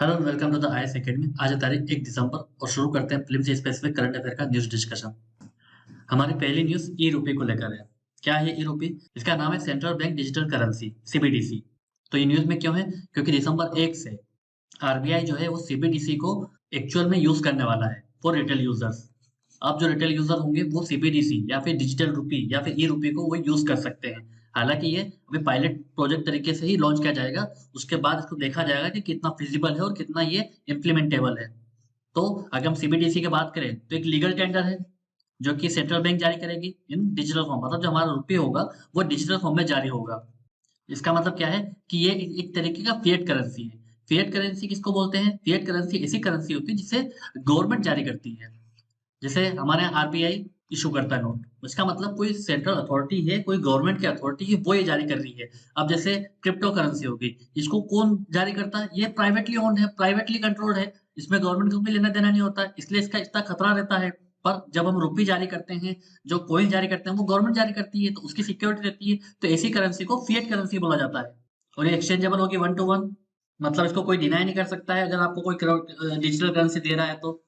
Hello welcome to the IAS academy. आज है तारीख 1 दिसंबर और शुरू करते हैं फिल्म से स्पेसिफिक करंट अफेयर का न्यूज़ डिस्कशन। हमारी पहली न्यूज़ ई रुपये को लेकर है। क्या है ई रुपये? इसका नाम है central bank digital currency CBDC. तो ये न्यूज़ में क्यों है? क्योंकि दिसंबर 1 से आरबीआई जो है वो सीबीडीसी को एक्चुअल में यूज़ करने वाला है फॉर रिटेल यूजर्स। अब जो रिटेल यूजर होंगे वो सीबीडीसी या फिर डिजिटल रुपी या फिर ई रुपये को वो यूज़ कर सकते हैं। हालाँकि ये अभी पायलट प्रोजेक्ट तरीके से ही लॉन्च किया जाएगा। उसके बाद इसको देखा जाएगा कि कितना फिज़िबल है और कितना ये इम्प्लीमेंटेबल है। तो अगर हम सीबीडीसी की बात करें तो एक लीगल टेंडर है जो कि सेंट्रल बैंक जारी करेगी इन डिजिटल फॉर्म, मतलब जो हमारा रुपये होगा वो डिजिटल फॉर्म में जारी होगा। इसका मतलब क्या है कि ये एक तरीके का फिएट करेंसी है। फिएट करेंसी किसको बोलते हैं? फिएट करेंसी ऐसी करेंसी होती है जिसे गवर्नमेंट जारी करती है। जैसे हमारे यहाँ आरबीआई इशू करता है नोट, इसका मतलब कोई सेंट्रल अथॉरिटी है, कोई गवर्नमेंट की अथॉरिटी है, वो ये जारी कर रही है। अब जैसे क्रिप्टो करेंसी होगी, इसको कौन जारी करता है? ये प्राइवेटली ओन्ड है, प्राइवेटली कंट्रोल्ड है, इसमें गवर्नमेंट को भी लेना देना नहीं होता है, इसलिए इसका इतना खतरा रहता है। पर जब हम रुपये जारी करते हैं, जो कॉइन जारी करते हैं वो गवर्नमेंट जारी करती है, तो उसकी सिक्योरिटी रहती है, तो ऐसी करेंसी को फिएट करेंसी बोला जाता है। और ये एक्सचेंजेबल होगी 1 टू 1, मतलब इसको कोई डिनाई नहीं कर सकता है अगर आपको कोई डिजिटल करेंसी दे रहा है तो।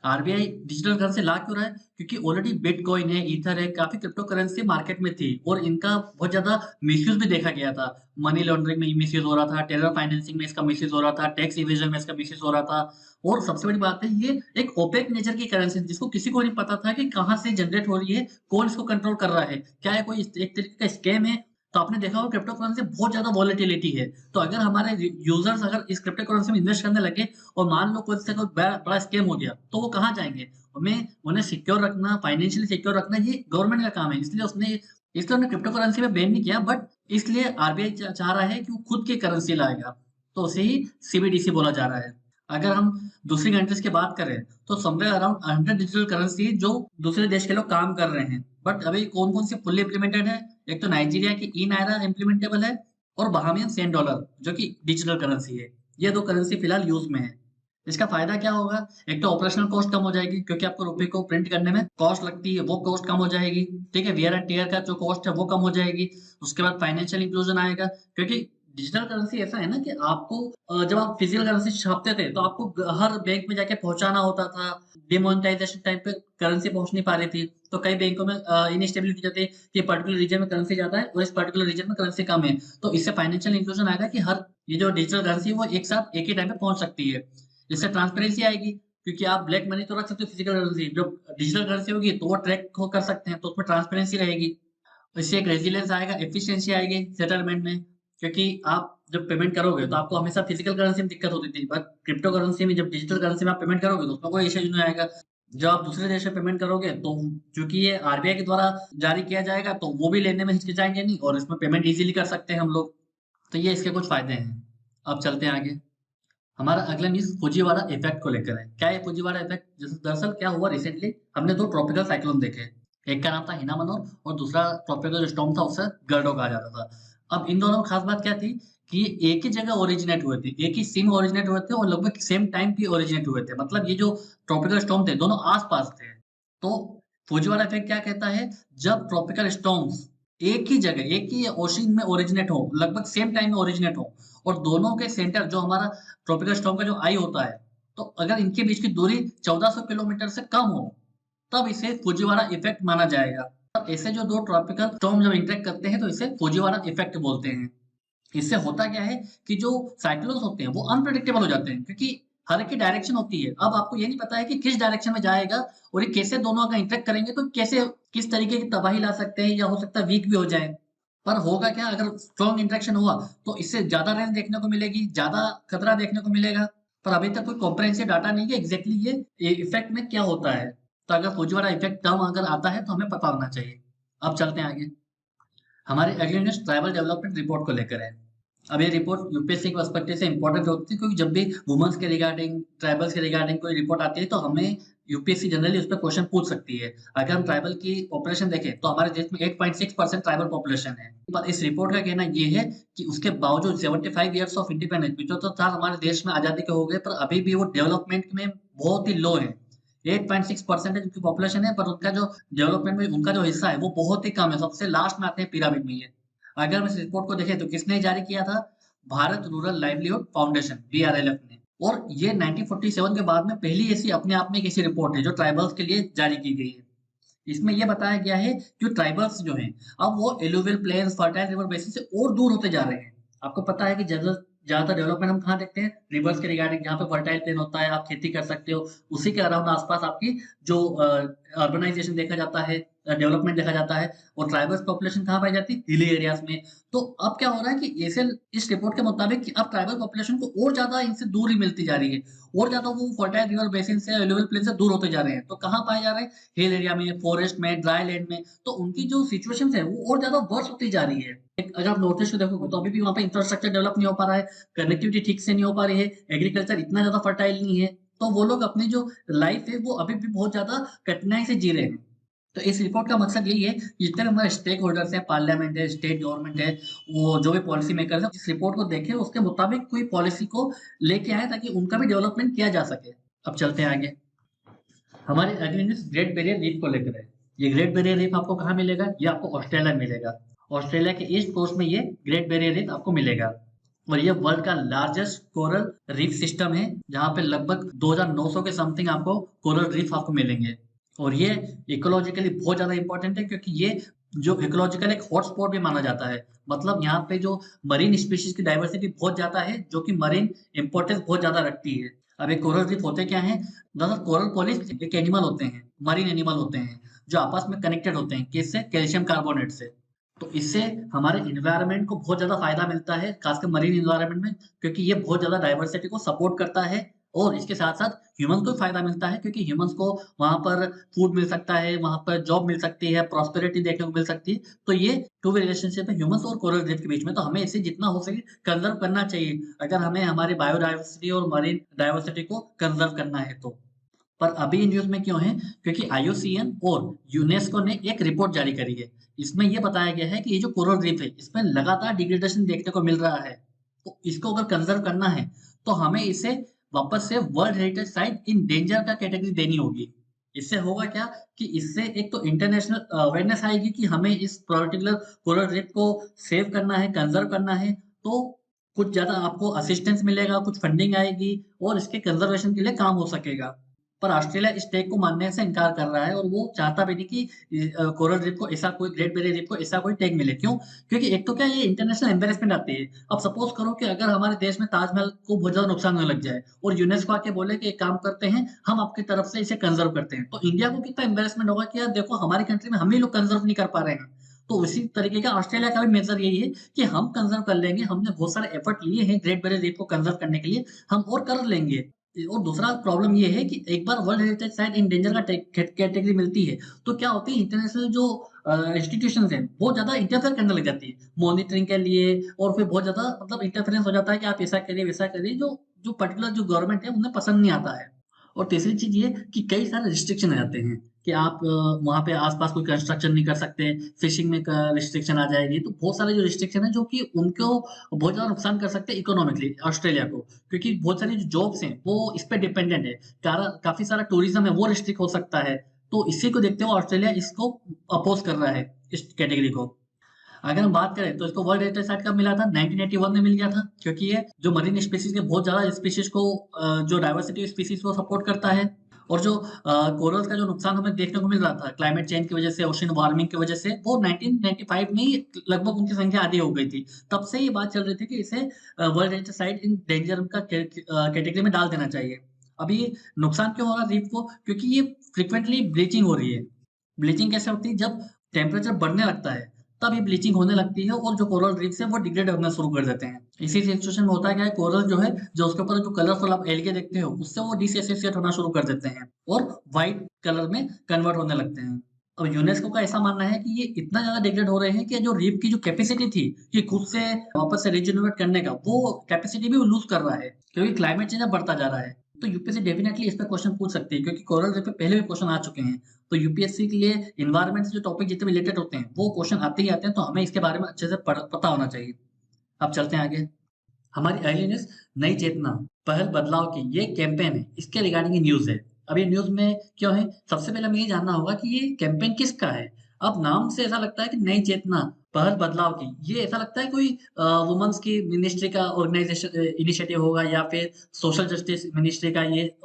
आरबीआई डिजिटल करेंसी ला क्यों रहा है? क्योंकि ऑलरेडी बिटकॉइन है, ईथर है, काफ़ी क्रिप्टो करेंसी मार्केट में थी और इनका बहुत ज़्यादा मिसयूज़ भी देखा गया था। मनी लॉन्ड्रिंग में मिसयूज़ हो रहा था, टेरर फाइनेंसिंग में इसका मिसयूज़ हो रहा था, टैक्स इवेजन में इसका मिसयूज़ हो रहा था। और सबसे बड़ी बात है, ये एक ओपेक नेचर की करेंसी है जिसको किसी को नहीं पता था कि कहाँ से जनरेट हो रही है, कौन इसको कंट्रोल कर रहा है। क्या ये कोई एक तरीके का स्कैम है? तो आपने देखा होगा क्रिप्टो करेंसी बहुत ज़्यादा वोलेटिलिटी है। तो अगर हमारे यूज़र्स अगर इस क्रिप्टो करेंसी में इन्वेस्ट करने लगे और मान लो कोई से कोई बड़ा बड़ा स्कैम हो गया, तो वो कहाँ जाएँगे? हमें उन्हें सिक्योर रखना, फाइनेंशियली सिक्योर रखना ये गवर्नमेंट का काम है। इसलिए उन्हें क्रिप्टो करेंसी में बैन नहीं किया, बट इसलिए आरबीआई चाह रहा है कि वो खुद की करेंसी लाएगा। तो उसे ही सीबीडीसी बोला जा रहा है। अगर हम दूसरी कंट्रीज़ की बात करें, तो समवेयर अराउंड 100 डिजिटल करेंसी जो दूसरे देश के लोग काम कर रहे हैं। बट अभी कौन-कौन सी फुल्ली इम्प्लीमेंटेड है? एक तो नाइजीरिया की ई नायरा इम्प्लीमेंटेबल है और बहामियन सेंट डॉलर जो कि डिजिटल करेंसी है। ये 2 करेंसी फिलहाल यूज़ में है। इसका फ़ायदा क्या होगा? एक तो ऑपरेशनल कॉस्ट कम हो जाएगी क्योंकि आपको रुपए को प्रिंट करने में कॉस्ट लगती है, वो कॉस्ट कम हो जाएगी, ठीक है? वियर एंड टियर का जो कॉस्ट है वो कम हो जाएगी। उसके बाद फाइनेंशियल इंक्लूजन आएगा क्योंकि डिजिटल करेंसी ऐसा है ना कि आपको जब आप फिजिकल करेंसी छापते थे तो आपको हर बैंक में जाके पहुँचाना होता था। डिमोनेटाइजेशन टाइम पे करेंसी पहुँच नहीं पा रही थी, तो कई बैंकों में इनस्टेबिलिटी जाती है कि पर्टिकुलर रीजन में करेंसी ज़्यादा है और इस पर्टिकुलर रीजन में करेंसी कम है। तो इससे फाइनेंशियल इंक्लूजन आएगा कि हर ये जो डिजिटल करेंसी है वो एक साथ एक ही टाइम पे पहुँच सकती है। इससे ट्रांसपेरेंसी आएगी क्योंकि आप ब्लैक मनी तो रख सकते हो फिजिकल करेंसी, जो डिजिटल करेंसी होगी तो वो ट्रैक हो कर सकते हैं, तो उसमें ट्रांसपेरेंसी रहेगी। इससे एक रेजिलियंस आएगा, एफिशिएंसी आएगी सेटलमेंट में, क्योंकि आप जब पेमेंट करोगे तो आपको हमेशा फिजिकल करेंसी में दिक्कत होती थी, बट क्रिप्टो करेंसी में जब डिजिटल करेंसी में आप पेमेंट करोगे तो उसमें कोई इश्यू नहीं आएगा। जब आप दूसरे देश में पेमेंट करोगे तो चूंकि ये आरबीआई के द्वारा जारी किया जाएगा तो वो भी लेने में हिचकिचाएंगे नहीं और इसमें पेमेंट इजीली कर सकते हैं हम लोग। तो ये इसके कुछ फायदे हैं। अब चलते हैं आगे। हमारा अगला न्यूज़ फुजीवारा इफेक्ट को लेकर है। क्या है फुजीवारा इफेक्ट? जैसे दरअसल क्या हुआ रिसेंटली, हमने 2 ट्रॉपिकल साइक्लोन देखे। एक का नाम था हिनामनोर और दूसरा ट्रॉपिकल स्टॉर्म था, उसे गर्डो कहा जाता था। अब इन दोनों में खास बात क्या थी कि एक ही जगह ओरिजिनेट हुए थे, एक ही सीन में ओरिजिनेट हुए थे और लगभग सेम टाइम पे ओरिजिनेट हुए थे। मतलब ये जो ट्रॉपिकल स्टॉर्म थे दोनों आस-पास थे। तो फुजीवारा इफेक्ट क्या कहता है? जब ट्रॉपिकल स्टॉर्म्स एक ही जगह, एक ही ओशन में ओरिजिनेट हो, लगभग सेम टाइम में ओरिजिनेट हो और दोनों के सेंटर जो हमारा ट्रॉपिकल स्टॉर्म का जो आई होता है, तो अगर इनके बीच की दूरी 1400 किलोमीटर से कम हो, तब इसे फुजीवारा इफेक्ट माना जाएगा। अब ऐसे जो 2 ट्रॉपिकल स्टॉर्म जब इंटरैक्ट करते हैं तो इसे फुजीवारा इफेक्ट बोलते हैं। इससे होता क्या है कि जो साइक्लोन्स होते हैं वो अनप्रेडिक्टेबल हो जाते हैं क्योंकि हर एक की डायरेक्शन होती है। अब आपको ये नहीं पता है कि किस डायरेक्शन में जाएगा और ये कैसे दोनों अगर इंटरैक्ट करेंगे तो कैसे किस तरीके की तबाही ला सकते हैं या हो सकता है वीक भी हो जाए। पर होगा क्या, अगर स्ट्रॉन्ग इंटरेक्शन हुआ तो इससे ज़्यादा रेंज देखने को मिलेगी, ज़्यादा खतरा देखने को मिलेगा। पर अभी तक कोई कॉम्प्रिहेंसिव डाटा नहीं है एग्ज़ैक्टली ये इफ़ेक्ट में क्या होता है। तो अगर फुजीवारा इफ़ेक्ट टर्म अगर आता है तो हमें पता होना चाहिए। अब चलते हैं आगे। हमारी अगली न्यूज़ ट्राइबल डेवलपमेंट रिपोर्ट को लेकर है। अब ये रिपोर्ट यूपीएससी के पर्सपेक्टिव से इम्पोर्टेंट होती है क्योंकि जब भी वुमेन्स के रिगार्डिंग, ट्राइबल्स के रिगार्डिंग कोई रिपोर्ट आती है तो हमें यूपीएससी जनरली उस पे क्वेश्चन पूछ सकती है। अगर हम ट्राइबल की पॉपुलेशन देखें तो हमारे देश में 8.6% ट्राइबल पॉपुलेशन है। पर इस रिपोर्ट का कहना ये है कि उसके बावजूद 75 इयर्स ऑफ इंडिपेंडेंस 75 साल हमारे देश में आज़ादी के हो गए पर अभी भी वो डेवलपमेंट में बहुत ही लो है। 8.6% उनकी पॉपुलेशन है पर उनका जो डेवलपमेंट में उनका जो हिस्सा है वो बहुत ही कम है, सबसे लास्ट में आते हैं पिरामिड में ये। अगर हम इस रिपोर्ट को देखें तो किसने जारी किया था? भारत रूरल लाइवलीहुड फाउंडेशन बीआरएलएफ ने। और ये 1947 के बाद में पहली ऐसी अपने आप में एक ऐसी रिपोर्ट है जो ट्राइबल्स के लिए जारी की गई है। इसमें यह बताया गया है कि ट्राइबल्स जो हैं अब वो alluvial plains, fertile river basin से और दूर होते जा रहे हैं। आपको पता है कि ज्यादातर डेवलपमेंट हम कहाँ देखते हैं? रिवर्स के रिगार्डिंग, जहाँ पे फर्टाइल प्लेन होता है, आप खेती कर सकते हो, उसी के अराउंड आसपास आपकी जो अर्बनाइजेशन देखा जाता है, डेवलपमेंट देखा जाता है। और ट्राइबल्स पॉपुलेशन कहाँ पाई जाती है? हिली एरियाज में। तो अब क्या हो रहा है कि ऐसे इस रिपोर्ट के मुताबिक कि अब ट्राइबल पॉपुलेशन को और ज्यादा इनसे दूर ही मिलती जा रही है, और ज्यादा वो फर्टाइल रिवर बेसिन से, एलुवियल प्लेन से दूर होते जा रहे हैं। तो कहाँ पाए जा रहे हैं? हिल एरिया में, फॉरेस्ट में, ड्राई लैंड में। तो उनकी जो सिचुएशन है वो और ज्यादा वर्स होती जा रही है। अगर आप नॉर्थ ईस्ट को देखोगे तो अभी भी वहाँ पे इंफ्रास्ट्रक्चर डेवलप नहीं हो पा रहा है, कनेक्टिविटी ठीक से नहीं हो पा रही है, एग्रीकल्चर इतना ज्यादा फर्टाइल नहीं है। तो वो लोग अपनी जो लाइफ है वो अभी भी बहुत ज्यादा कठिनाई से जी रहे हैं। तो इस रिपोर्ट का मकसद यही है कि जितने भी हमारे स्टेक होल्डर्स हैं, पार्लियामेंट है, स्टेट गवर्नमेंट है, वो जो भी पॉलिसी मेकर्स हैं, इस रिपोर्ट को देखें, उसके मुताबिक कोई पॉलिसी को लेके आए ताकि उनका भी डेवलपमेंट किया जा सके। अब चलते हैं आगे। हमारे अगली न्यूज़ ग्रेट बैरियर रीफ को लेकर है। ये ग्रेट बैरियर रीफ आपको कहाँ मिलेगा? ये आपको ऑस्ट्रेलिया में मिलेगा। ऑस्ट्रेलिया के ईस्ट कोस्ट में ये ग्रेट बैरियर रीफ आपको मिलेगा। और ये वर्ल्ड का लार्जेस्ट कोरल रीफ सिस्टम है, जहाँ पे लगभग 2900 के समथिंग आपको कोरल रीफ आपको मिलेंगे। और ये इकोलॉजिकली बहुत ज्यादा इंपॉर्टेंट है, क्योंकि ये जो इकोलॉजिकल एक हॉटस्पॉट भी माना जाता है। मतलब यहाँ पे जो मरीन स्पीशीज की डाइवर्सिटी बहुत ज्यादा है, जो कि मरीन इंपॉर्टेंस बहुत ज्यादा रखती है। अब एक कोरल रीफ होते क्या है? दरअसल कोरल पॉलिप एक एनिमल होते हैं, मरीन एनिमल होते हैं, जो आपस में कनेक्टेड होते हैं। किससे? कैल्शियम कार्बोनेट से। तो इससे हमारे इन्वायरमेंट को बहुत ज्यादा फायदा मिलता है, खासकर मरीन इन्वायरमेंट में, क्योंकि ये बहुत ज्यादा डाइवर्सिटी को सपोर्ट करता है। और इसके साथ साथ ह्यूमंस को भी फायदा मिलता है, क्योंकि ह्यूमंस को वहां पर फूड मिल सकता है, वहां पर जॉब मिल सकती है, प्रॉस्पेरिटी देखने को मिल सकती है। तो ये टू वे रिलेशनशिप है ह्यूमंस और कोरल रीफ के बीच में। तो हमें इसे जितना हो सके कंजर्व करना चाहिए, अगर हमें हमारी बायोडाइवर्सिटी और मरीन डाइवर्सिटी को कंजर्व करना है तो। पर अभी न्यूज में क्यों है? क्योंकि आईयूसीएन और यूनेस्को ने एक रिपोर्ट जारी करी है। इसमें यह बताया गया है कि ये जो कोरल रीफ है, इसमें लगातार डिग्रेडेशन देखने को मिल रहा है। तो इसको अगर कंजर्व करना है तो हमें इसे वापस से world heritage site in danger का कैटेगरी देनी होगी। इससे होगा क्या कि इससे एक तो इंटरनेशनल अवेयरनेस आएगी कि हमें इस पर्टिकुलर कोरल रीफ को सेव करना है, कंजर्व करना है। तो कुछ ज्यादा आपको असिस्टेंस मिलेगा, कुछ फंडिंग आएगी, और इसके कंजर्वेशन के लिए काम हो सकेगा। पर ऑस्ट्रेलिया इस टेक को मानने से इनकार कर रहा है, और वो चाहता भी नहीं कि कोरल रीफ को ऐसा कोई, ग्रेट बैरियर रीफ को ऐसा कोई टेक मिले। क्यों? क्योंकि एक तो क्या, ये इंटरनेशनल एम्बेरसमेंट आती है। अब सपोज करो कि अगर हमारे देश में ताजमहल को बहुत ज्यादा नुकसान होने लग जाए और यूनेस्को आके बोले कि एक काम करते हैं, हम आपकी तरफ से इसे कंजर्व करते हैं, तो इंडिया को कितना एम्बेरसमेंट होगा कि यार देखो, हमारी कंट्री में हम ही लोग कंजर्व नहीं कर पा रहे हैं। तो उसी तरीके का ऑस्ट्रेलिया का भी मेजर यही है कि हम कंजर्व कर लेंगे, हमने बहुत सारे एफर्ट लिए हैं ग्रेट बैरियर रीफ को कंजर्व करने के लिए, हम और कर लेंगे। और दूसरा प्रॉब्लम ये है कि एक बार world heritage site in danger का कैटेगरी मिलती है, तो क्या होती है, इंटरनेशनल जो इंस्टीट्यूशंस हैं बहुत ज्यादा इंटरफेयर करने लग जाती है मॉनिटरिंग के लिए। और फिर बहुत ज्यादा मतलब इंटरफेरेंस हो जाता है कि आप ऐसा करिए वैसा करिए, जो जो पर्टिकुलर जो गवर्नमेंट है उन्हें पसंद नहीं आता है। और तीसरी चीज ये कि कई सारे रिस्ट्रिक्शन आ जाते हैं कि आप वहाँ पे आसपास कोई कंस्ट्रक्शन नहीं कर सकते, फिशिंग में रिस्ट्रिक्शन आ जाएगी। तो बहुत सारे जो रिस्ट्रिक्शन है जो कि उनको बहुत ज्यादा नुकसान कर सकते हैं इकोनॉमिकली ऑस्ट्रेलिया को, क्योंकि बहुत सारी जो जॉब्स हैं वो इस पे डिपेंडेंट है। काफी सारा टूरिज्म है वो रिस्ट्रिक्ट हो सकता है। तो इसी को देखते हुए ऑस्ट्रेलिया इसको अपोज कर रहा है, इस कैटेगरी को। अगर हम बात करें तो इसको वर्ल्ड हेरिटेज साइट कब मिला था? 1981 में मिल गया था, क्योंकि ये जो मरीन स्पीशीज के बहुत ज्यादा स्पीशीज को, जो डाइवर्सिटी स्पीशीज को सपोर्ट करता है। और जो कोरल्स का जो नुकसान हमें देखने को मिल रहा था क्लाइमेट चेंज की वजह से, ओशन वार्मिंग की वजह से, वो 1995 में ही लगभग उनकी संख्या आधी हो गई थी। तब से ये बात चल रही थी कि इसे world heritage site in danger का कैटेगरी में डाल देना चाहिए। अभी नुकसान क्यों हो रहा है रीफ को? क्योंकि ये फ्रिक्वेंटली ब्लीचिंग हो रही है। ब्लीचिंग कैसे होती है? जब टेम्परेचर बढ़ने लगता है तब ये ब्लीचिंग होने लगती है, और जो कोरल रीफ्स है वो डिग्रेड होना शुरू कर देते हैं। इसी सिचुएशन में होता है क्या है, कोरल जो है, जो उसके ऊपर जो कलरफुल आप एल्गे देखते हो, उससे वो डिसोसिएट होना शुरू कर देते हैं और व्हाइट कलर में कन्वर्ट होने लगते हैं। अब यूनेस्को का ऐसा मानना है कि ये इतना ज्यादा डिग्रेड हो रहे हैं कि जो रीफ की जो कैपेसिटी थी कि खुद से वापस से रिजेनरेट करने का, वो कैपेसिटी भी लूज कर रहा है, क्योंकि क्लाइमेट चेंज अब बढ़ता जा रहा है। तो यूपीएससी डेफिनेटली इस पर क्वेश्चन पूछ सकती है, क्योंकि कोरल रीफ पे पहले भी क्वेश्चन आ चुके हैं। तो यूपीएससी के लिए इन्वायरमेंट से जो टॉपिक जितने भी रिलेटेड होते हैं वो क्वेश्चन आते ही आते हैं, तो हमें इसके बारे में अच्छे से पता होना चाहिए। अब चलते हैं आगे। हमारी अगली न्यूज़ नई चेतना पहल बदलाव की ये कैंपेन है, इसके रिगार्डिंग न्यूज़ है। अब ये न्यूज़ में क्यों है? सबसे पहले हमें ये जानना होगा कि ये कैंपेन किसका है। अब नाम से ऐसा लगता है कि नई चेतना, पहल बदलाव की, ये ऐसा लगता है कोई वुमेन्स की मिनिस्ट्री का ऑर्गेनाइजेशन इनिशिएटिव होगा या फिर सोशल जस्टिस मिनिस्ट्री का ये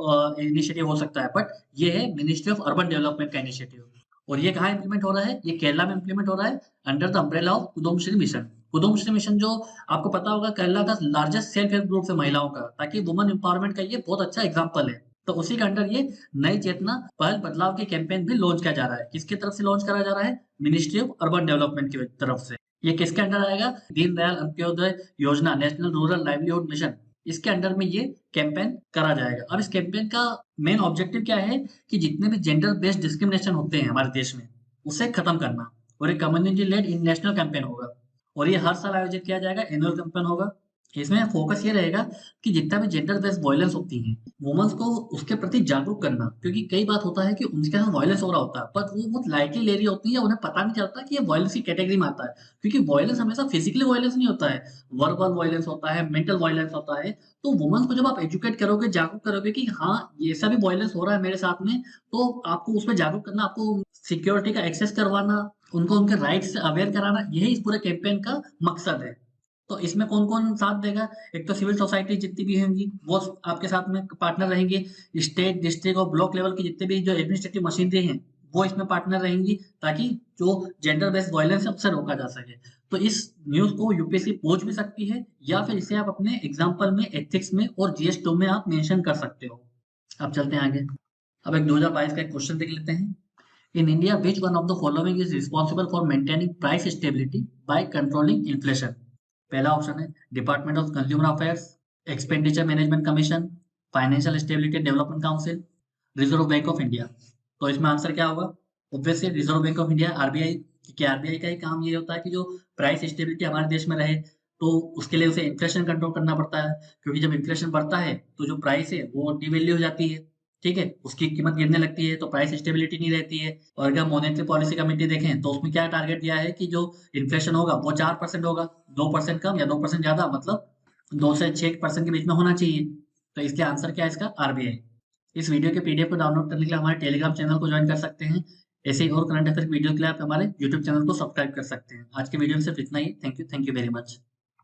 इनिशिएटिव हो सकता है, बट ये है मिनिस्ट्री ऑफ अर्बन डेवलपमेंट का इनिशिएटिव। और ये कहाँ इम्प्लीमेंट हो रहा है? ये केरला में इम्प्लीमेंट हो रहा है under the umbrella of Kudumbashree mission. Kudumbashree mission जो आपको पता होगा केरला का लार्जेस्ट सेल्फ हेल्प ग्रुप है महिलाओं का, ताकि वुमेन एम्पावरमेंट का ये बहुत अच्छा एग्जाम्पल है। तो उसी के अंडर ये नई चेतना पहल बदलाव के कैंपेन भी लॉन्च किया जा रहा है। किसकी तरफ से लॉन्च करा जा रहा है? मिनिस्ट्री ऑफ अर्बन डेवलपमेंट की तरफ से। ये किसके अंडर आएगा? दीनदयाल अंत्योदय योजना, नेशनल रूरल लाइवलीहुड मिशन, इसके अंडर में ये कैंपेन करा जाएगा। अब इस कैंपेन का मेन ऑब्जेक्टिव क्या है कि जितने भी जेंडर बेस्ड डिस्क्रिमिनेशन होते हैं हमारे देश में, उसे खत्म करना। और एक कम्युनिटी लेड नेशनल कैंपेन होगा और ये हर साल आयोजित किया जाएगा, एनुअल कैंपेन होगा। इसमें फोकस ये रहेगा कि जितना भी जेंडर बेस्ड वायलेंस होती है, वुमेन्स को उसके प्रति जागरूक करना, क्योंकि कई बात होता है कि उनके साथ वायलेंस हो रहा होता है पर वो बहुत लाइटली ले रही होती है या उन्हें पता नहीं चलता कि ये वायलेंस की कैटेगरी में आता है। क्योंकि वायलेंस हमेशा फिजिकली वायलेंस नहीं होता है, वर्बल वायलेंस होता है, मेंटल वायलेंस होता है। तो वुमेन्स को जब आप एजुकेट करोगे, जागरूक करोगे कि हाँ ये ऐसा भी वायलेंस हो रहा है मेरे साथ में, तो आपको उसमें जागरूक करना, आपको सिक्योरिटी का एक्सेस करवाना, उनको उनके राइट्स से अवेयर कराना, यही इस पूरे कैंपेन का मकसद है। तो इसमें कौन-कौन साथ देगा? एक तो सिविल सोसाइटी जितनी भी होंगी, वो आपके साथ में पार्टनर रहेंगी। स्टेट, डिस्ट्रिक्ट और ब्लॉक लेवल की जितने भी जो एडमिनिस्ट्रेटिव मशीनरी हैं, वो इसमें पार्टनर रहेंगी, ताकि जो जेंडर बेस्ड वायलेंस है, उससे रोका जा सके। तो इस न्यूज़ को यूपीएससी पूछ भी सकती है या फिर इसे आप अपने एग्जाम्पल में, एथिक्स में और जीएस2 में आप मेंशन कर सकते हो। अब चलते हैं आगे। अब एक 2022 का एक क्वेश्चन देख लेते हैं। In India, which one of the following is responsible for maintaining price stability by controlling inflation? पहला ऑप्शन है department of consumer affairs, expenditure management commission, financial stability development council, reserve bank of India. तो इसमें answer क्या होगा? Obviously reserve bank of India, RBI. क्योंकि RBI का ही काम ये होता है कि जो प्राइस स्टेबिलिटी हमारे देश में रहे, तो उसके लिए उसे इन्फ्लेशन कंट्रोल करना पड़ता है। क्योंकि जब इन्फ्लेशन बढ़ता है तो जो प्राइस है वो डिवैल्यू हो जाती है, ठीक है, उसकी कीमत गिरने लगती है, तो प्राइस स्टेबिलिटी नहीं रहती है। और अगर मॉनेटरी पॉलिसी कमेटी देखें तो उसमें क्या टारगेट दिया है कि जो इन्फ्लेशन होगा वो 4% होगा, 2% कम या 2% ज्यादा, मतलब 2 से 6% के बीच में होना चाहिए। तो इसके आंसर क्या है इसका? आरबीआई। इस वीडियो के पीडीएफ को डाउनलोड करने के लिए हमारे टेलीग्राम चैनल को ज्वाइन कर सकते हैं। ऐसे ही और करंट अफेयर वीडियो के लिए आप हमारे यूट्यूब चैनल को सब्सक्राइब कर सकते हैं। आज के वीडियो में सिर्फ इतना ही। Thank you very much.